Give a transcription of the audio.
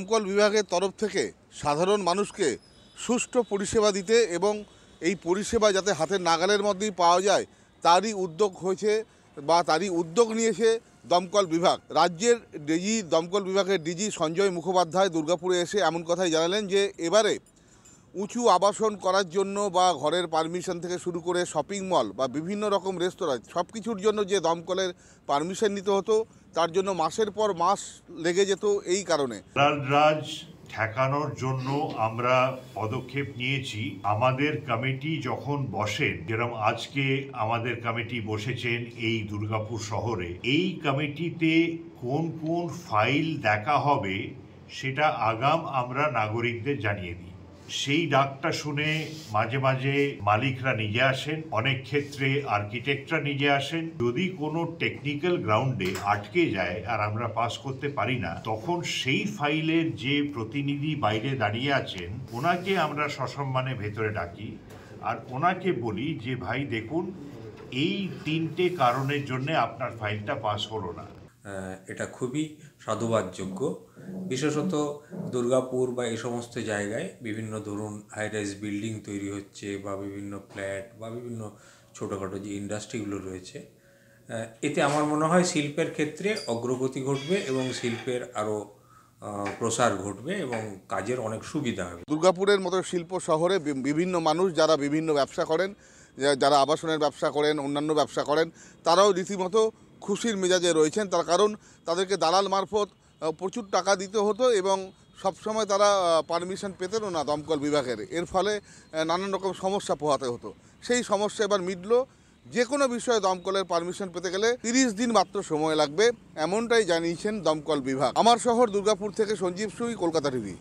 দমকল বিভাগের তরফ থেকে সাধারণ মানুষকে সুষ্ঠু পরিষেবা দিতে এবং এই পরিষেবা যাতে হাতের নাগালের মধ্যেই পাওয়া যায় তারই উদ্যোগ হয়েছে বা তারই উদ্যোগ নিয়েছে দমকল বিভাগ। রাজ্যের ডিজি দমকল বিভাগের ডিজি সঞ্জয় মুখোপাধ্যায় দুর্গাপুরে এসে এমন কথাই জানালেন যে এবারে উঁচু আবাসন করার জন্য বা ঘরের পারমিশন থেকে শুরু করে শপিং মল বা বিভিন্ন রকম রেস্তোরাঁ সব কিছুর জন্য যে দমকলের পারমিশন নিতে হতো তার জন্য মাসের পর মাস লেগে যেত। এই কারণে রাজ ঠেকানোর জন্য আমরা পদক্ষেপ নিয়েছি। আমাদের কমিটি যখন বসেন, যেরকম আজকে আমাদের কমিটি বসেছেন এই দুর্গাপুর শহরে, এই কমিটিতে কোন কোন ফাইল দেখা হবে সেটা আগাম আমরা নাগরিকদের জানিয়ে দিই। সেই ডাকটা শুনে মাঝে মাঝে মালিকরা নিজে আসেন, অনেক ক্ষেত্রে আর্কিটেক্টরা নিজে আসেন। যদি কোনো টেকনিক্যাল গ্রাউন্ডে আটকে যায় আর আমরা পাস করতে পারি না, তখন সেই ফাইলের যে প্রতিনিধি বাইরে দাঁড়িয়ে আছেন ওনাকে আমরা সসম্মানে ভেতরে ডাকি আর ওনাকে বলি যে ভাই দেখুন, এই 3টে কারণের জন্য আপনার ফাইলটা পাস হলো না। এটা খুবই সাধুবাদযোগ্য। বিশেষত দুর্গাপুর বা এই সমস্ত জায়গায় বিভিন্ন ধরুন হাই রাইজ বিল্ডিং তৈরি হচ্ছে বা বিভিন্ন ফ্ল্যাট বা বিভিন্ন ছোটোখাটো যে ইন্ডাস্ট্রিগুলো রয়েছে, এতে আমার মনে হয় শিল্পের ক্ষেত্রে অগ্রগতি ঘটবে এবং শিল্পের আরও প্রসার ঘটবে এবং কাজের অনেক সুবিধা হবে। দুর্গাপুরের মতো শিল্প শহরে বিভিন্ন মানুষ যারা বিভিন্ন ব্যবসা করেন, যারা আবাসনের ব্যবসা করেন, অন্যান্য ব্যবসা করেন, তারাও রীতিমতো খুশির মেজাজে রয়েছেন। তার কারণ তাদেরকে দালাল মারফত প্রচুর টাকা দিতে হতো এবং সবসময় তারা পারমিশন পেতেনও না দমকল বিভাগের। এর ফলে নানান রকম সমস্যা পোহাতে হতো। সেই সমস্যা এবার মিটল। যে কোনো বিষয়ে দমকলের পারমিশন পেতে গেলে 30 দিন মাত্র সময় লাগবে, এমনটাই জানিয়েছেন দমকল বিভাগ। আমার শহর দুর্গাপুর থেকে সঞ্জীব সুই, কলকাতা টিভি।